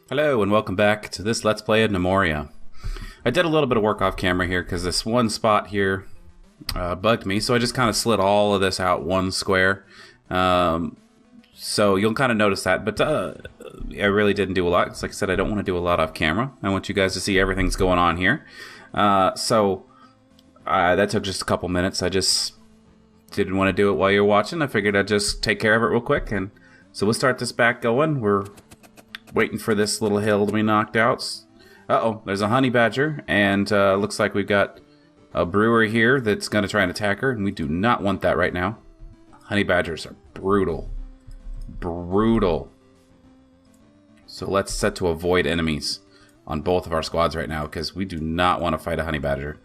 Hello and welcome back to this Let's Play of Gnomoria. I did a little bit of work off camera here because this one spot here bugged me, so I just kind of slid all of this out one square. So you'll kind of notice that, but I really didn't do a lot. Like I said, I don't want to do a lot off camera. I want you guys to see everything's going on here. So that took just a couple minutes. I just didn't want to do it while you're watching. I figured I'd just take care of it real quick, and so we'll start this back going. We're waiting for this little hill to be knocked out. Uh-oh, there's a honey badger, and looks like we've got a brewer here that's going to try and attack her, and we do not want that right now. Honey badgers are brutal. Brutal. So let's set to avoid enemies on both of our squads right now, because we do not want to fight a honey badger.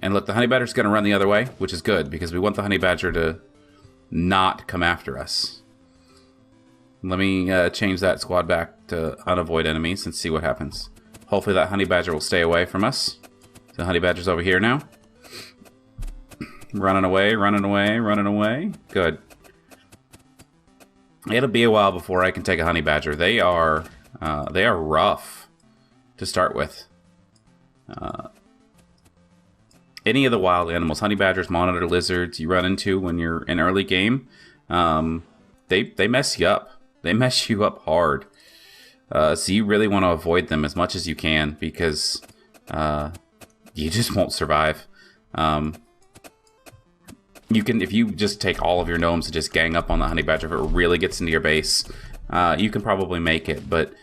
And look, the honey badger's going to run the other way, which is good, because we want the honey badger to not come after us. Let me change that squad back to unavoid enemies and see what happens. Hopefully that honey badger will stay away from us. The honey badger's over here now. Running away, running away, running away. Good. It'll be a while before I can take a honey badger. They are rough to start with. Any of the wild animals, honey badgers, monitor lizards, you run into when you're in early game, they mess you up. They mess you up hard. So you really want to avoid them as much as you can, because you just won't survive. You can, if you just take all of your gnomes and just gang up on the honey badger, if it really gets into your base, you can probably make it. But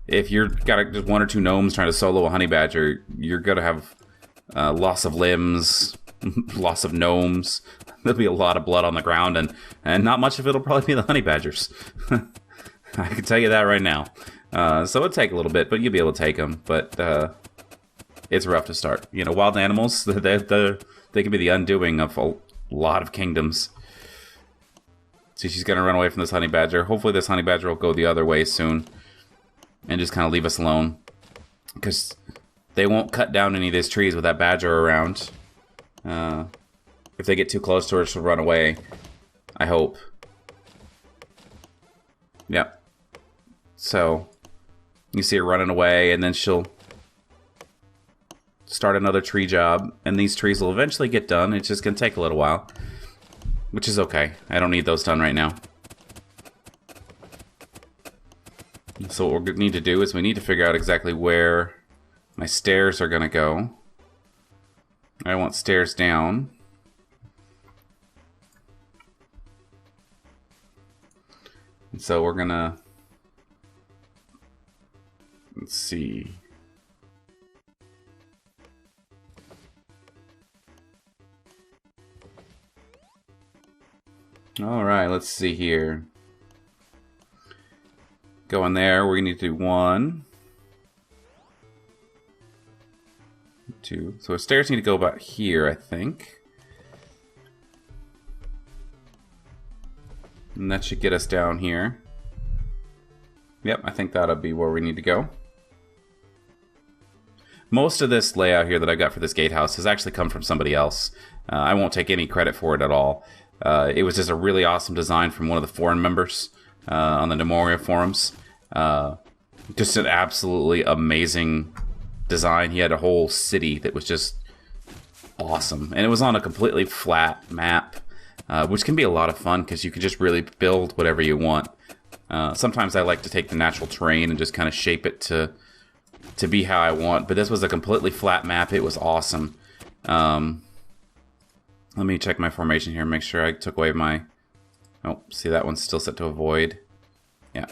if you're got just one or two gnomes trying to solo a honey badger, you're gonna have loss of limbs, loss of gnomes. There'll be a lot of blood on the ground, and not much of it'll probably be the honey badgers. I can tell you that right now. So it'll take a little bit, but you'll be able to take them. But it's rough to start. You know, wild animals, they can be the undoing of a lot of kingdoms. See, she's going to run away from this honey badger. Hopefully this honey badger will go the other way soon and just kind of leave us alone, because they won't cut down any of these trees with that badger around. If they get too close to her, she'll run away. I hope. Yep. So, you see her running away, and then she'll start another tree job, and these trees will eventually get done. It's just going to take a little while, which is okay. I don't need those done right now. So what we need to do is we need to figure out exactly where my stairs are going to go. I want stairs down. And so we're gonna, let's see. All right, let's see here. Go in there. We need to do 1, 2. So our stairs need to go about here, I think. And that should get us down here. Yep, I think that'll be where we need to go. Most of this layout here that I got for this gatehouse has actually come from somebody else. I won't take any credit for it at all. It was just a really awesome design from one of the forum members on the Gnomoria forums. Just an absolutely amazing design. He had a whole city that was just awesome. And it was on a completely flat map. Which can be a lot of fun, because you can just really build whatever you want. Sometimes I like to take the natural terrain and just kind of shape it to be how I want. But this was a completely flat map. It was awesome. Let me check my formation here and make sure I took away my... Oh, see, that one's still set to avoid. Yeah.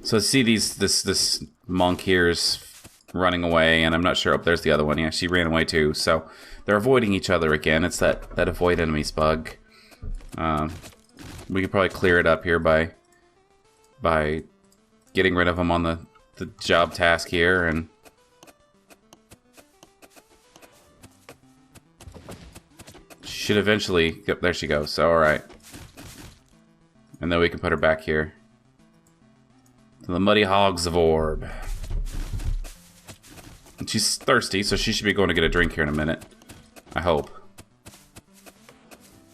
So see this monk here is running away, and I'm not sure. Oh, there's the other one. Yeah, she ran away too. So they're avoiding each other again. It's that avoid enemies bug. We could probably clear it up here by getting rid of them on the job task here, and should eventually. Yep, there she goes. So all right, and then we can put her back here. To the muddy hogs of Orb. And she's thirsty, so she should be going to get a drink here in a minute. I hope.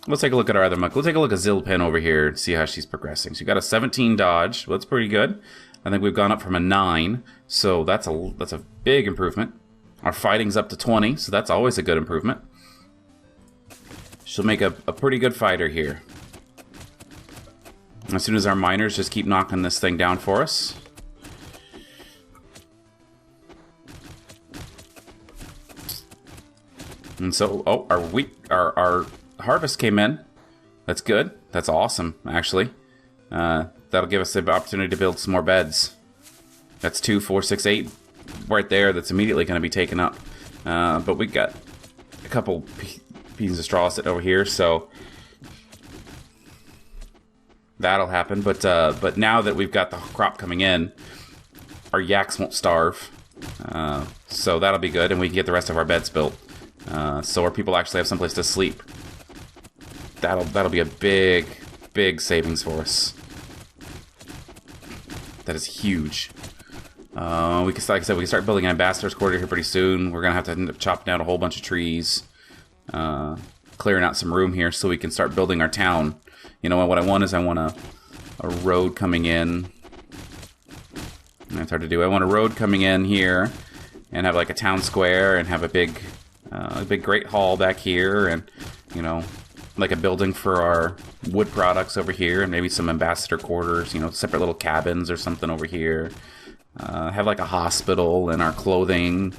Let's take a look at our other monk. We'll take a look at Zilpin over here and see how she's progressing. She got a 17 dodge. Well, that's pretty good. I think we've gone up from a 9, so that's a big improvement. Our fighting's up to 20, so that's always a good improvement. She'll make a pretty good fighter here. As soon as our miners just keep knocking this thing down for us. And so, oh, our harvest came in. That's good. That's awesome, actually. That'll give us the opportunity to build some more beds. That's 2, 4, 6, 8 right there. That's immediately going to be taken up. But we got a couple pieces of straw sitting over here, so that'll happen. But now that we've got the crop coming in, our yaks won't starve. So that'll be good, and we can get the rest of our beds built. So our people actually have someplace to sleep. That'll be a big savings for us. That is huge. We can, like I said, we can start building an ambassador's quarter here pretty soon. We're gonna have to end up chopping down a whole bunch of trees, clearing out some room here so we can start building our town. You know what I want is I want a road coming in. That's hard to do. I want a road coming in here and have like a town square and have a big great hall back here, and you know, like a building for our wood products over here, and maybe some ambassador quarters, you know, separate little cabins or something over here. Have like a hospital and our clothing,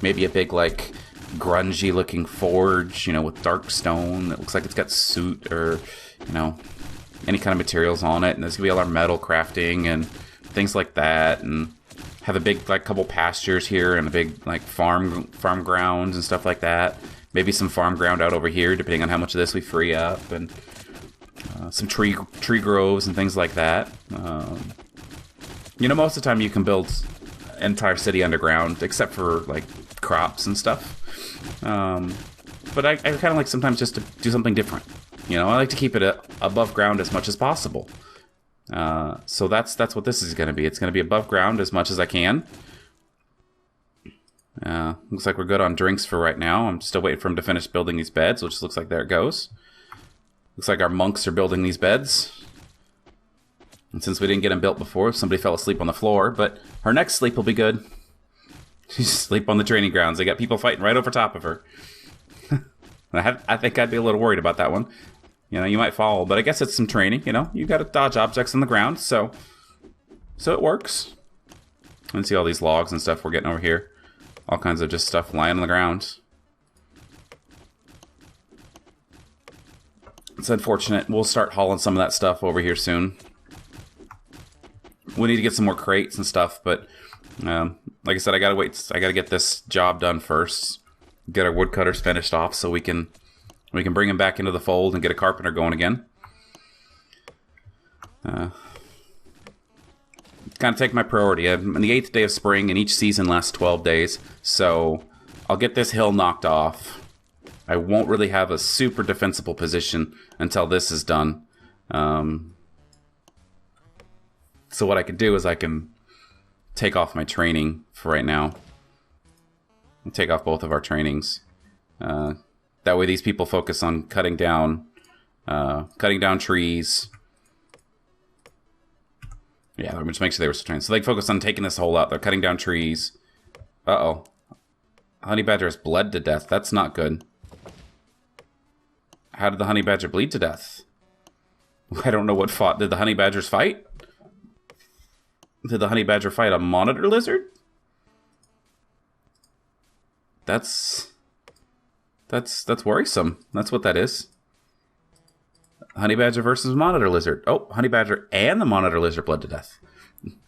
maybe a big like grungy looking forge, you know, with dark stone that looks like it's got soot or, you know, any kind of materials on it, and there's gonna be all our metal crafting and things like that, and have a big like couple pastures here and a big like farm grounds and stuff like that. Maybe some farm ground out over here, depending on how much of this we free up, and some tree groves and things like that. You know, most of the time you can build an entire city underground, except for like crops and stuff. But I kind of like sometimes just to do something different. You know, I like to keep it above ground as much as possible. So that's what this is going to be. It's going to be above ground as much as I can. Looks like we're good on drinks for right now. I'm still waiting for him to finish building these beds, which looks like there it goes. Looks like our monks are building these beds. And since we didn't get them built before, somebody fell asleep on the floor. But her next sleep will be good. She's asleep on the training grounds. They got people fighting right over top of her. I think I'd be a little worried about that one. You know, you might fall, but I guess it's some training. You know, you got to dodge objects on the ground, so it works. And see all these logs and stuff we're getting over here. All kinds of just stuff lying on the ground. It's unfortunate. We'll start hauling some of that stuff over here soon. We need to get some more crates and stuff, but like I said, I gotta wait. I gotta get this job done first. Get our woodcutters finished off so we can bring him back into the fold and get a carpenter going again. Kind of take my priority. I'm on the 8th day of spring, and each season lasts 12 days, so I'll get this hill knocked off. I won't really have a super defensible position until this is done. So what I can do is I can take off my training for right now. I'll take off both of our trainings. That way these people focus on cutting down trees. Yeah, let me just make sure they were still trained. So they focus on taking this hole out. They're cutting down trees. Uh-oh. Honey badger has bled to death. That's not good. How did the honey badger bleed to death? I don't know what fought. Did the honey badgers fight? Did the honey badger fight a monitor lizard? That's worrisome. That's what that is. Honey badger versus monitor lizard. Oh, honey badger and the monitor lizard bled to death.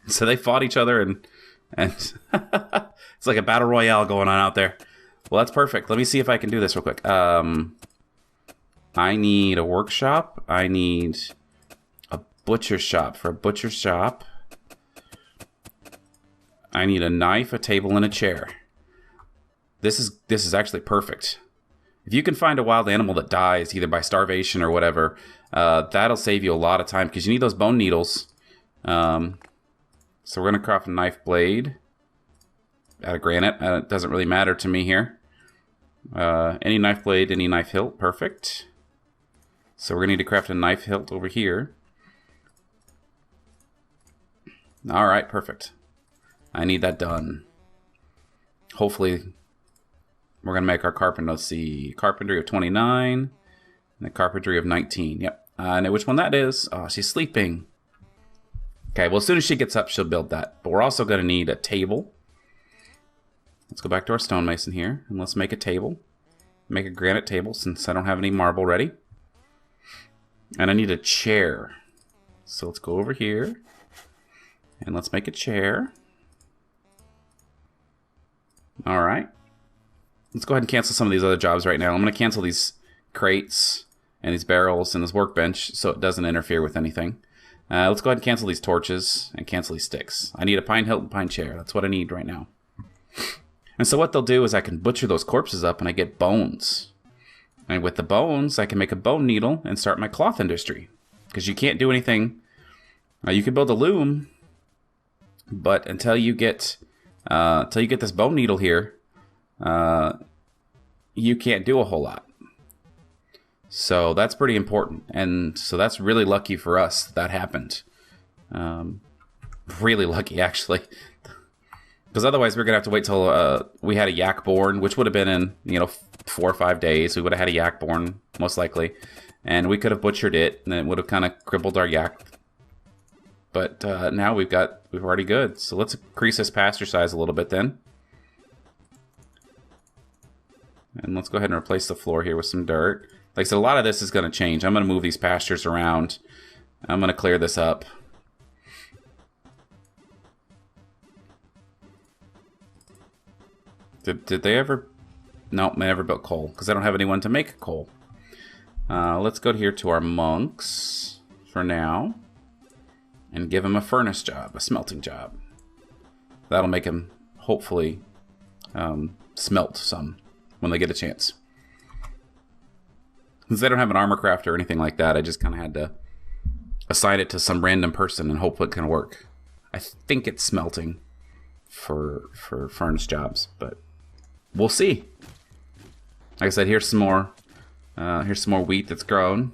So they fought each other, and it's like a battle royale going on out there. Well, that's perfect. Let me see if I can do this real quick. I need a workshop. I need a butcher shop. For a butcher shop, I need a knife, a table, and a chair. This is actually perfect. If you can find a wild animal that dies, either by starvation or whatever, that'll save you a lot of time, because you need those bone needles. So we're going to craft a knife blade out of granite. It doesn't really matter to me here. Any knife blade, any knife hilt, perfect. So we're going to need to craft a knife hilt over here. All right, perfect. I need that done. Hopefully, we're going to make our carpenter. Let's see. Carpentry of 29 and the carpentry of 19. Yep. I know which one that is. Oh, she's sleeping. Okay, well, as soon as she gets up, she'll build that. But we're also going to need a table. Let's go back to our stonemason here, and let's make a table. Make a granite table, since I don't have any marble ready. And I need a chair. So let's go over here, and let's make a chair. Alright. Let's go ahead and cancel some of these other jobs right now. I'm going to cancel these crates and these barrels and this workbench so it doesn't interfere with anything. Let's go ahead and cancel these torches and cancel these sticks. I need a pine hilt and pine chair. That's what I need right now. And so what they'll do is I can butcher those corpses up and I get bones. And with the bones, I can make a bone needle and start my cloth industry. Because you can't do anything. You can build a loom, but until you get this bone needle here, you can't do a whole lot. So that's pretty important, and so that's really lucky for us that happened. Really lucky, actually, because otherwise we're gonna have to wait till we had a yak born, which would have been in 4 or 5 days. We would have had a yak born most likely, and we could have butchered it, and it would have kind of crippled our yak. But now we've already good. So let's increase this pasture size a little bit then. And let's go ahead and replace the floor here with some dirt. Like I said, a lot of this is going to change. I'm going to move these pastures around. I'm going to clear this up. Did they ever... Nope, they never built coal, because I don't have anyone to make coal. Let's go here to our monks for now. And give him a furnace job, a smelting job. That'll make him, hopefully, smelt some when they get a chance. Since they don't have an armor crafter or anything like that, I just kind of had to assign it to some random person and hope it can work. I think it's smelting for furnace jobs, but we'll see. Like I said, here's some more wheat that's grown.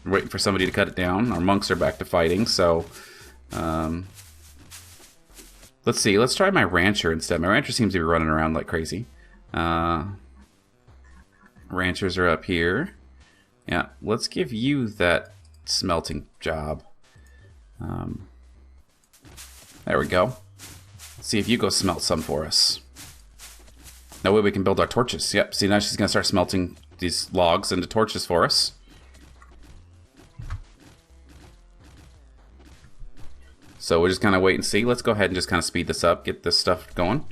We're waiting for somebody to cut it down. Our monks are back to fighting, so let's see. Let's try my rancher instead. My rancher seems to be running around like crazy. Ranchers are up here. Yeah, let's give you that smelting job. There we go. Let's see if you go smelt some for us. That way we can build our torches. Yep, see, now she's going to start smelting these logs into torches for us. So we'll just kind of wait and see. Let's go ahead and just kind of speed this up, get this stuff going.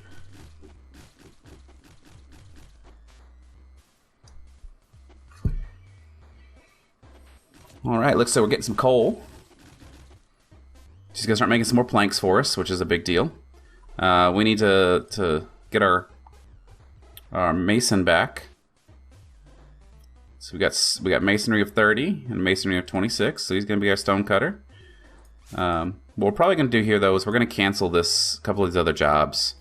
Alright, looks like we're getting some coal. She's going to start making some more planks for us, which is a big deal. We need to get our mason back. So we got masonry of 30 and masonry of 26, so he's going to be our stone cutter. What we're probably going to do here, though, is we're going to cancel this couple of these other jobs.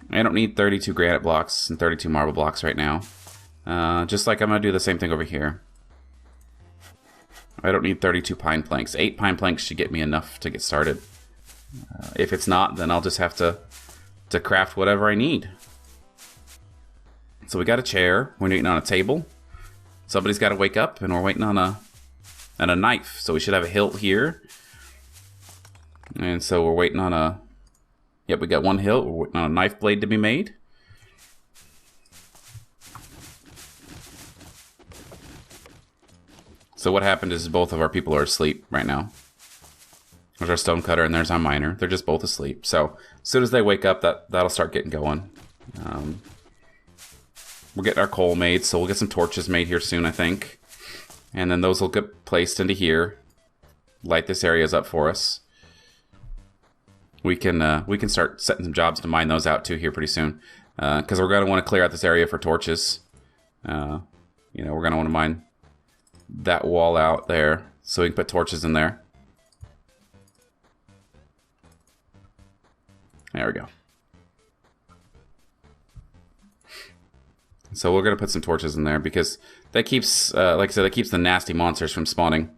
I don't need 32 granite blocks and 32 marble blocks right now. Just like I'm going to do the same thing over here. I don't need 32 pine planks. 8 pine planks should get me enough to get started. If it's not, then I'll just have to craft whatever I need. So we got a chair. We're waiting on a table. Somebody's got to wake up, and we're waiting on a knife. So we should have a hilt here. And so we're waiting on a... Yep, we got one hilt. We're waiting on a knife blade to be made. So what happened is both of our people are asleep right now. There's our stone cutter and there's our miner. They're just both asleep. So as soon as they wake up, that'll start getting going. We're getting our coal made, so we'll get some torches made here soon, I think. And then those will get placed into here. Light this areas up for us. We can start setting some jobs to mine those out too here pretty soon. Because we're going to want to clear out this area for torches. We're going to want to mine that wall out there so we can put torches in there. There we go. So we're going to put some torches in there because that keeps, like I said, that keeps the nasty monsters from spawning.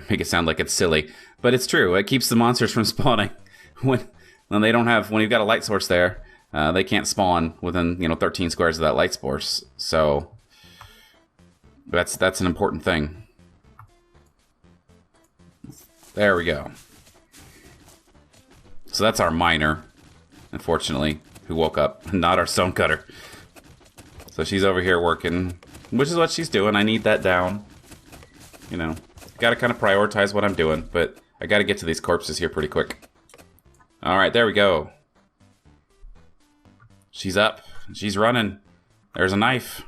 make it sound like it's silly, but it's true. It keeps the monsters from spawning when they don't have, when you've got a light source there. They can't spawn within 13 squares of that light source. So that's an important thing. There we go. So that's our miner, unfortunately, who woke up, not our stonecutter. So she's over here working, which is what she's doing. I need that down. Got to kind of prioritize what I'm doing, but I got to get to these corpses here pretty quick. All right, there we go. She's up. She's running. There's a knife.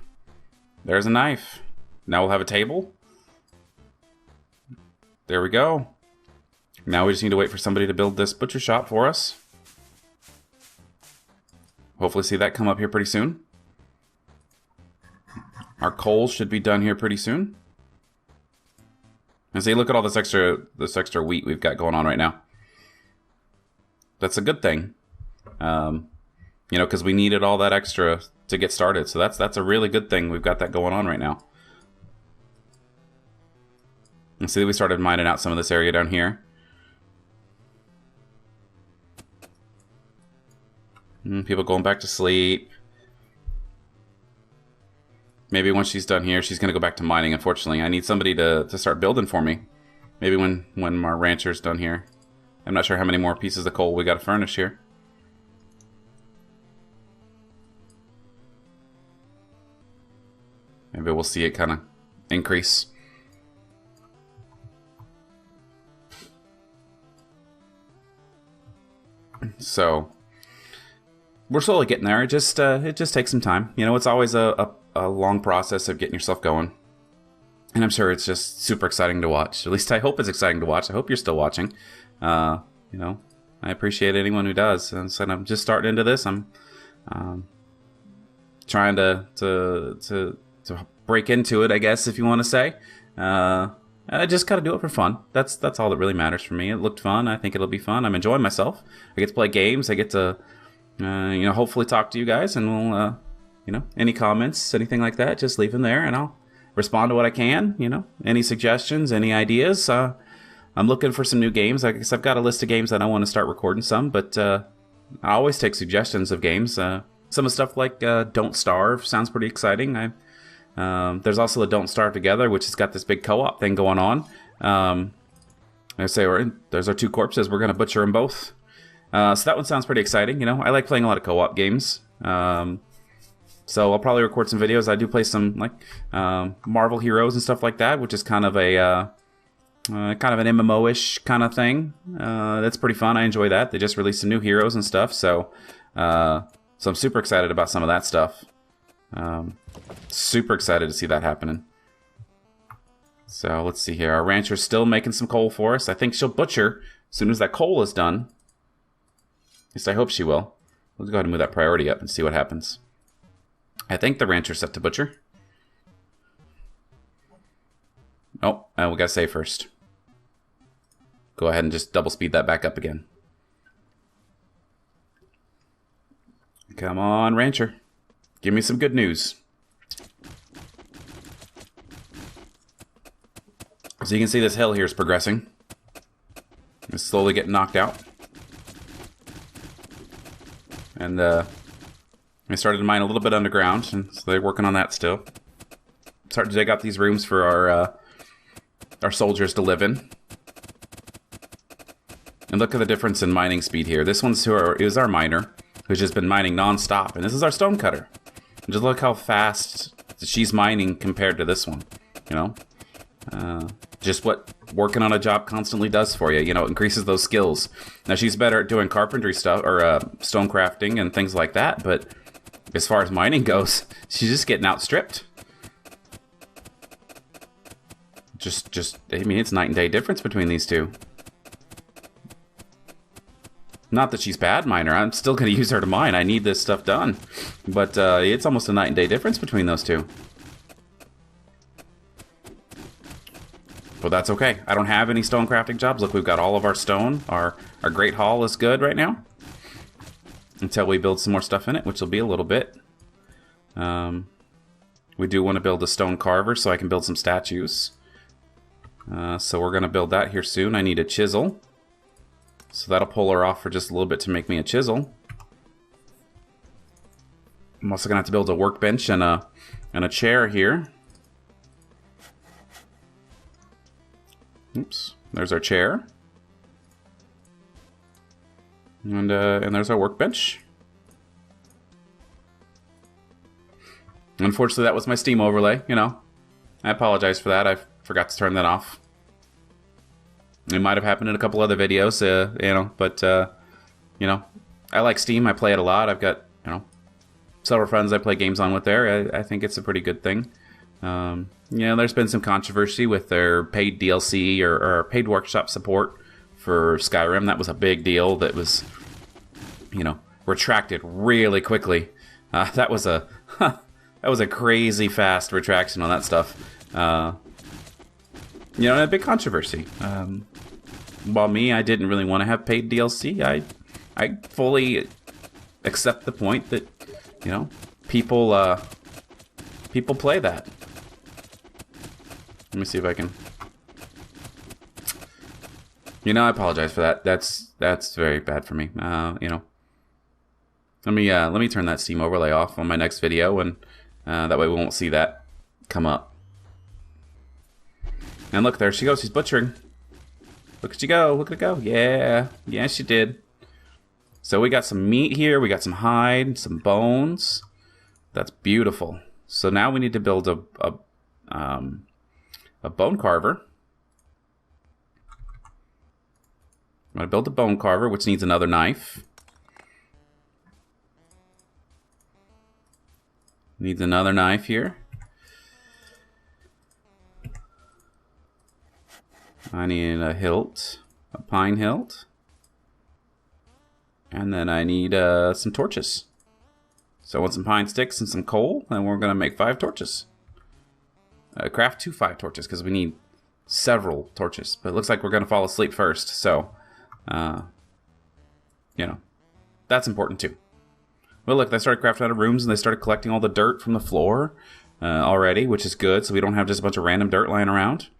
There's a knife. Now we'll have a table. There we go. Now we just need to wait for somebody to build this butcher shop for us. Hopefully see that come up here pretty soon. Our coal should be done here pretty soon. And see, look at all this extra wheat we've got going on right now. That's a good thing. Because we needed all that extra to get started. So that's a really good thing. We've got that going on right now. And see, we started mining out some of this area down here. People going back to sleep. Maybe once she's done here, she's going to go back to mining, unfortunately. I need somebody to start building for me. Maybe when our rancher's done here. I'm not sure how many more pieces of coal we got to furnish here. Maybe we'll see it kind of increase. So we're slowly getting there. It just takes some time. It's always a long process of getting yourself going. And I'm sure it's just super exciting to watch. At least I hope it's exciting to watch. I hope you're still watching. I appreciate anyone who does. And so I'm just starting into this. I'm trying to break into it, I guess, if you want to say. I just gotta do it for fun. That's all that really matters for me. It looked fun. I think it'll be fun. I'm enjoying myself. I get to play games. I get to, hopefully talk to you guys, and we'll, any comments, anything like that, just leave them there, and I'll respond to what I can. Any suggestions, any ideas. I'm looking for some new games. I guess I've got a list of games that I want to start recording some, but I always take suggestions of games. Some of the stuff like Don't Starve sounds pretty exciting. There's also the Don't Starve Together, which has got this big co-op thing going on. I say, there's our two corpses. We're going to butcher them both. So that one sounds pretty exciting. I like playing a lot of co-op games. So I'll probably record some videos. I do play some like Marvel Heroes and stuff like that, which is kind of a kind of an MMO-ish kind of thing. That's pretty fun. I enjoy that. They just released some new heroes and stuff. So I'm super excited about some of that stuff. Super excited to see that happening. So let's see here. Our rancher's still making some coal for us. I think she'll butcher as soon as that coal is done. At least I hope she will. Let's go ahead and move that priority up and see what happens. I think the rancher's set to butcher. Oh, we gotta save first. Go ahead and just double speed that back up again. Come on, rancher. Give me some good news. So you can see this hill here is progressing. It's slowly getting knocked out. And I started to mine a little bit underground, and so they're working on that still. Starting to dig up these rooms for our soldiers to live in. And look at the difference in mining speed here. This one's is our miner, who's just been mining non-stop, and this is our stonecutter. Just look how fast she's mining compared to this one. Just what working on a job constantly does for you. It increases those skills. Now she's better at doing carpentry stuff or stone crafting and things like that, but as far as mining goes, she's just getting outstripped. It's night and day difference between these two. Not that she's bad miner. I'm still going to use her to mine. I need this stuff done. But it's almost a night and day difference between those two. But that's okay. I don't have any stone crafting jobs. Look, we've got all of our stone. Our Great Hall is good right now. Until we build some more stuff in it, which will be a little bit. We do want to build a stone carver so I can build some statues. So we're going to build that here soon. I need a chisel. So that'll pull her off for just a little bit to make me a chisel. I'm also going to have to build a workbench and a chair here. Oops. There's our chair. And there's our workbench. Unfortunately, that was my Steam overlay, you know. I apologize for that. I forgot to turn that off. It might have happened in a couple other videos, you know, but, you know, I like Steam. I play it a lot. I've got, you know, several friends I play games on with there. I think it's a pretty good thing. You know, there's been some controversy with their paid DLC or paid workshop support for Skyrim. That was a big deal that was, you know, retracted really quickly. That was a crazy fast retraction on that stuff. You know, a big controversy. While me, I didn't really want to have paid DLC. I fully accept the point that, you know, people play that. Let me see if I can. You know, I apologize for that. That's very bad for me. You know, let me turn that Steam overlay off on my next video, and that way we won't see that come up. And look, there she goes. She's butchering. Look at you go. Look at her go. Yeah. Yeah, she did. So we got some meat here. We got some hide, some bones. That's beautiful. So now we need to build a bone carver. I'm going to build a bone carver, which needs another knife. Needs another knife here. I need a hilt, a pine hilt. And then I need some torches. So I want some pine sticks and some coal, and we're going to make 5 torches. Craft 5 torches, because we need several torches. But it looks like we're going to fall asleep first, so, you know, that's important too. Well, look, they started crafting out of rooms, and they started collecting all the dirt from the floor already, which is good, so we don't have just a bunch of random dirt lying around.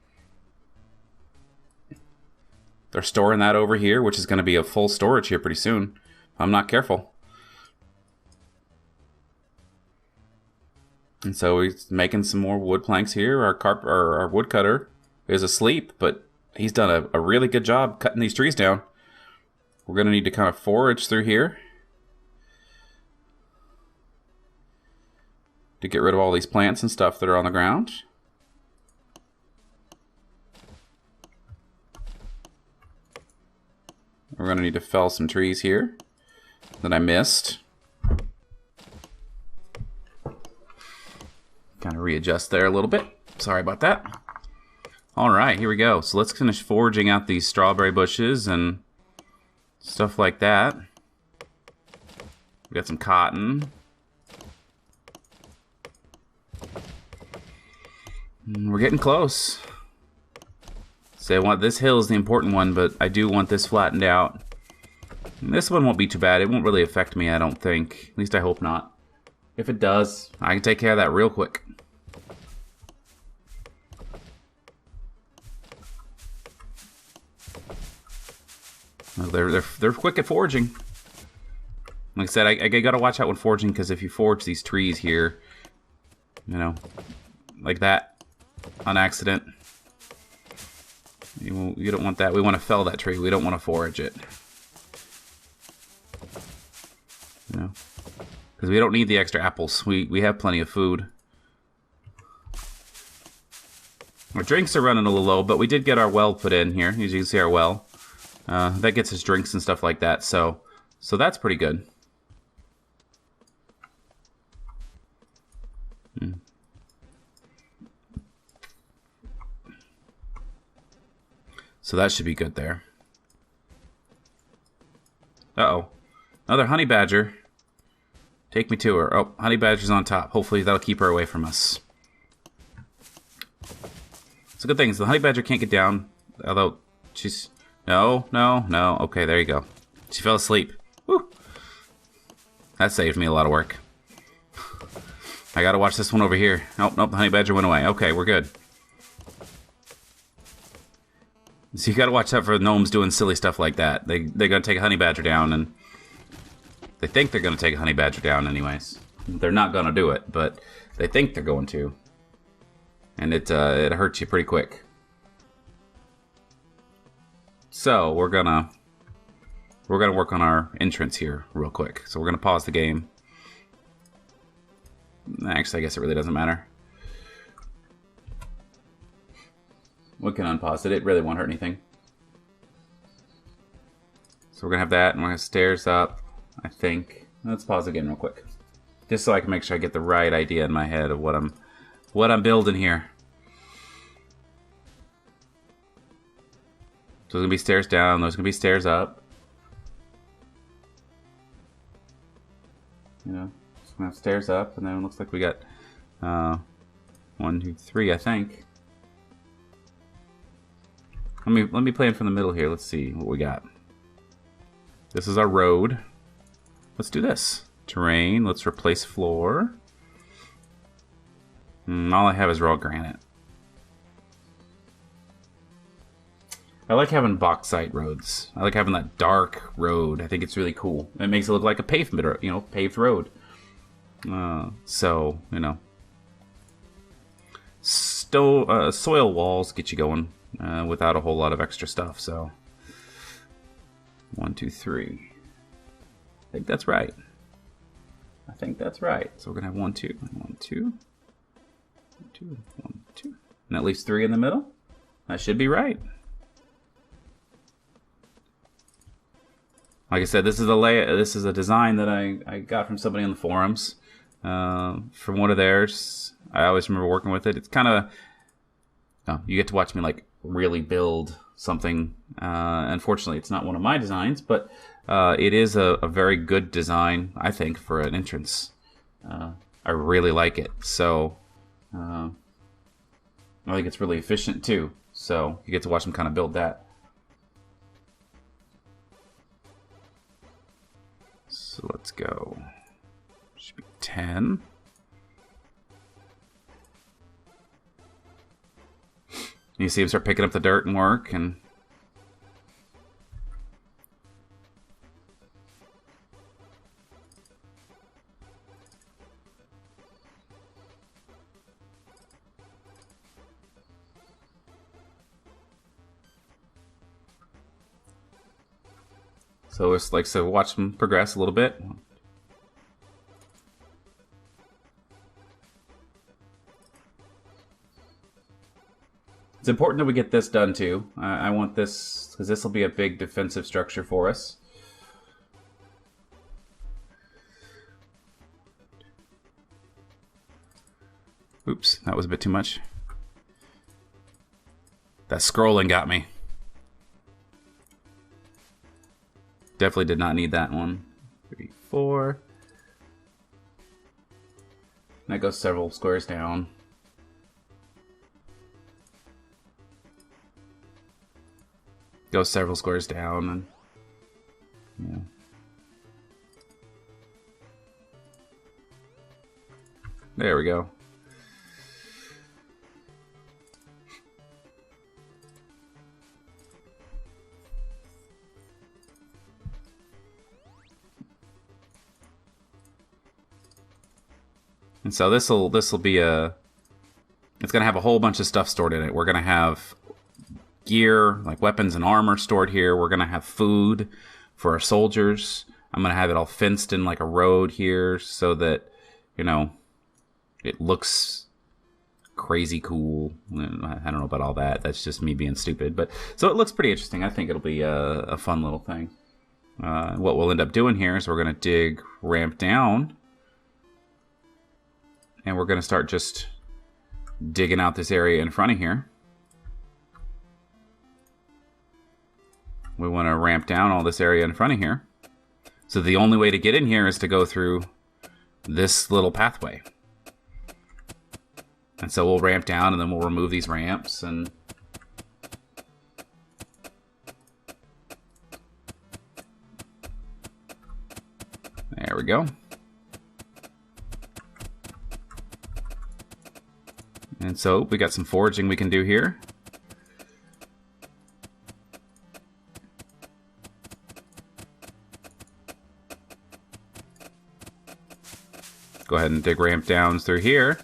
They're storing that over here, which is going to be a full storage here pretty soon. If I'm not careful. And so we're making some more wood planks here. Our woodcutter is asleep, but he's done a really good job cutting these trees down. We're going to need to kind of forage through here to get rid of all these plants and stuff that are on the ground. We're going to need to fell some trees here that I missed. Kind of readjust there a little bit. Sorry about that. Alright, here we go. So let's finish foraging out these strawberry bushes and stuff like that. We got some cotton. We're getting close. So I want this hill is the important one, but I do want this flattened out. And this one won't be too bad. It won't really affect me, I don't think. At least I hope not. If it does, I can take care of that real quick. Well, they're quick at foraging. Like I said, I gotta watch out when foraging, because if you forage these trees here, you know, like that, on accident, you don't want that. We want to fell that tree. We don't want to forage it. You know, because we don't need the extra apples. We have plenty of food. Our drinks are running a little low, but we did get our well put in here. As you can see, our well. That gets us drinks and stuff like that. So that's pretty good. So that should be good there. Uh-oh. Another honey badger. Take me to her. Oh, honey badger's on top. Hopefully that'll keep her away from us. It's a good thing. The honey badger can't get down. Although she's... No. Okay, there you go. She fell asleep. Woo! That saved me a lot of work. I gotta watch this one over here. Oh, nope, the honey badger went away. Okay, we're good. So you gotta watch out for gnomes doing silly stuff like that. They're gonna take a honey badger down, and they think they're gonna take a honey badger down anyways. They're not gonna do it, but they think they're going to. And it hurts you pretty quick. So we're gonna work on our entrance here real quick. So we're gonna pause the game. Actually, I guess it really doesn't matter. We can unpause it. It really won't hurt anything. So we're gonna have that, and we're gonna have stairs up, I think. Let's pause again real quick, just so I can make sure I get the right idea in my head of what I'm building here. So there's gonna be stairs down. There's gonna be stairs up. You know, so we're gonna have stairs up, and then it looks like we got 1, 2, 3, I think. Let me play in from the middle here. Let's see what we got. This is our road. Let's do this. Terrain. Let's replace floor. All I have is raw granite. I like having bauxite roads. I like having that dark road. I think it's really cool. It makes it look like a pavement, you know, paved road. So, you know, soil walls get you going without a whole lot of extra stuff. So, 1, 2, 3. I think that's right. I think that's right. So we're gonna have 1, 2, 1, 2, 1, 2, 1, 2, and at least 3 in the middle. That should be right. Like I said, this is a design that I got from somebody on the forums, from one of theirs. I always remember working with it. It's kind of, you get to watch me like really build something. Unfortunately, it's not one of my designs, but it is a very good design, I think, for an entrance. I really like it. So I think it's really efficient too. So you get to watch them kind of build that. So let's go. Should be 10. You see him start picking up the dirt and work, and so it's like, so watch them progress a little bit. It's important that we get this done too. I want this, because this will be a big defensive structure for us. Oops, that was a bit too much. That scrolling got me. Definitely did not need that one. 3, 4. That goes several squares down. Goes several squares down, and yeah. There we go. And so this'll be it's gonna have a whole bunch of stuff stored in it. We're gonna have gear, like weapons and armor stored here. We're gonna have food for our soldiers. I'm gonna have it all fenced in like a road here so that, you know, it looks crazy cool. I don't know about all that. That's just me being stupid. But so it looks pretty interesting. I think it'll be a fun little thing. What we'll end up doing here is we're gonna dig ramp down, and we're gonna start just digging out this area in front of here. We want to ramp down all this area in front of here. So the only way to get in here is to go through this little pathway. And so we'll ramp down, and then we'll remove these ramps, and there we go. And so we got some foraging we can do here. Go ahead and dig ramp downs through here.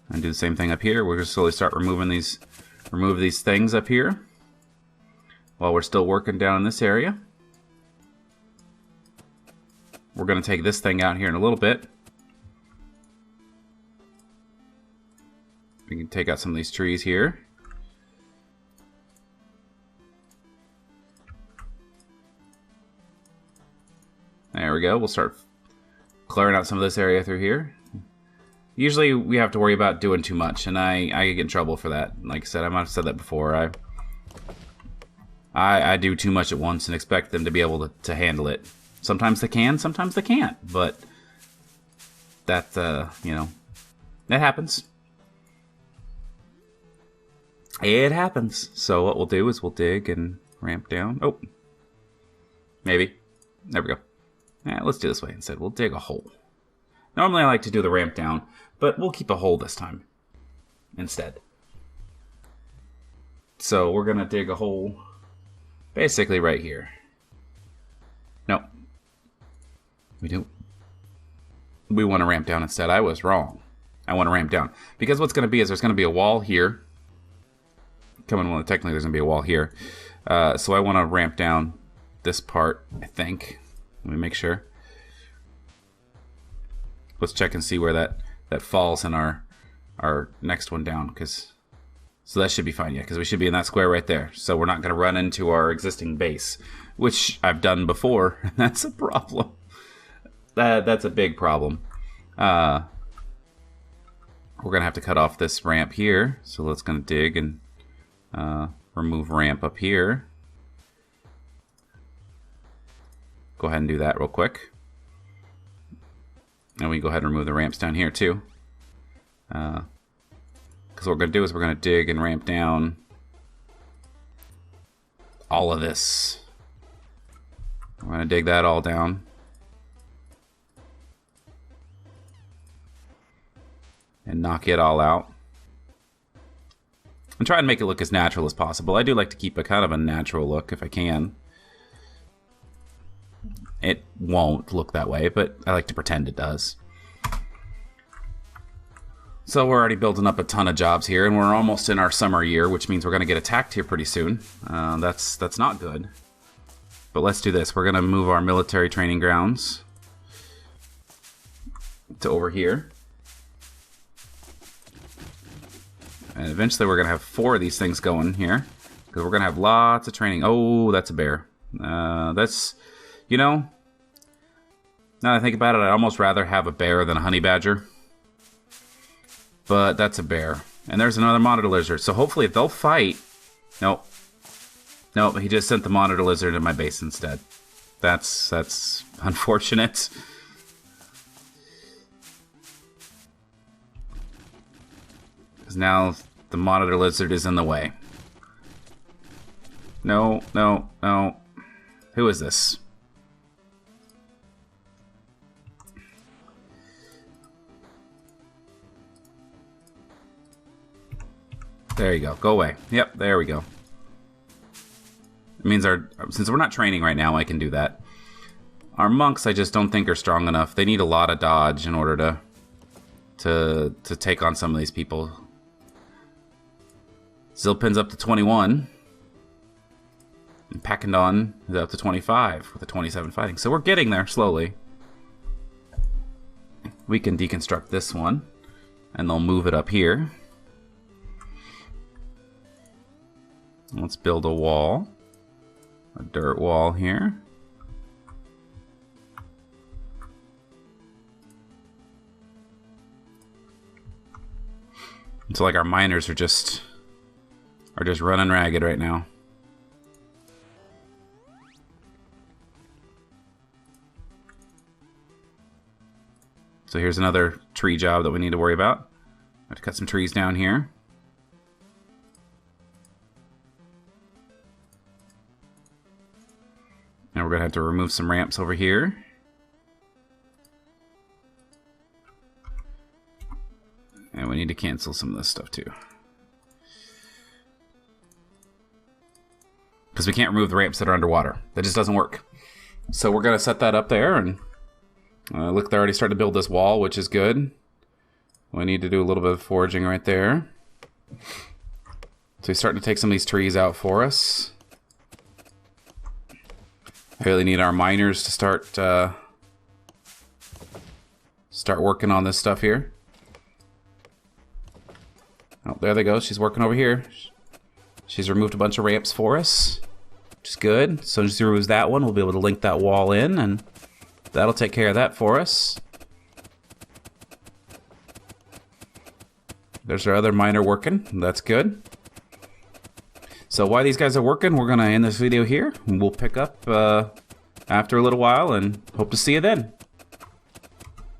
And do the same thing up here. We're going to slowly start remove these things up here while we're still working down in this area. We're going to take this thing out here in a little bit. We can take out some of these trees here. There we go. We'll start clearing out some of this area through here. Usually we have to worry about doing too much, and I get in trouble for that. Like I said, I might have said that before. I do too much at once and expect them to be able to handle it. Sometimes they can, sometimes they can't, but that, you know, that happens. It happens. So what we'll do is we'll dig and ramp down. Oh, maybe. There we go. Yeah, let's do this way instead. We'll dig a hole. Normally I like to do the ramp down, but we'll keep a hole this time instead. So we're going to dig a hole basically right here. No. We want to ramp down instead. I was wrong. I want to ramp down. Because what's going to be is there's going to be a wall here. Well, technically there's going to be a wall here. So I want to ramp down this part, I think. Let me make sure. Let's check and see where that falls in our next one down. So that should be fine, yeah, because we should be in that square right there. So we're not going to run into our existing base, which I've done before. That's a problem. That's a big problem. We're going to have to cut off this ramp here. So let's going to dig and remove ramp up here. Go ahead and do that real quick. And we can go ahead and remove the ramps down here too. Because what we're going to do is we're going to dig and ramp down all of this. We're going to dig that all down. And knock it all out. And try and make it look as natural as possible. I do like to keep a kind of a natural look if I can. It won't look that way, but I like to pretend it does. So we're already building up a ton of jobs here, and we're almost in our summer year, which means we're going to get attacked here pretty soon. That's not good. But let's do this. We're going to move our military training grounds to over here. And eventually we're going to have 4 of these things going here. Because we're going to have lots of training. Oh, that's a bear. That's, you know, now that I think about it, I'd almost rather have a bear than a honey badger. But that's a bear. And there's another monitor lizard. So hopefully they'll fight. Nope. Nope, he just sent the monitor lizard in my base instead. That's unfortunate. Because now the monitor lizard is in the way. No, no, no. Who is this? There you go. Go away. Yep, there we go. It means since we're not training right now, I can do that. Our monks, I just don't think are strong enough. They need a lot of dodge in order to take on some of these people. Zilpin's up to 21. And Pakindon is up to 25 with a 27 fighting. So we're getting there slowly. We can deconstruct this one. And they'll move it up here. Let's build a wall. A dirt wall here. It's like our miners are just running ragged right now. So here's another tree job that we need to worry about. I have to cut some trees down here. Now we're going to have to remove some ramps over here. And we need to cancel some of this stuff too. because we can't remove the ramps that are underwater. That just doesn't work. So we're going to set that up there, and look, they're already starting to build this wall, which is good. We need to do a little bit of foraging right there. So he's starting to take some of these trees out for us. I really need our miners to start working on this stuff here. Oh, there they go. She's working over here. She's removed a bunch of ramps for us, which is good. So as she removes that one, we'll be able to link that wall in, and that'll take care of that for us. There's our other miner working. That's good. So while these guys are working, we're going to end this video here. We'll pick up after a little while, and hope to see you then.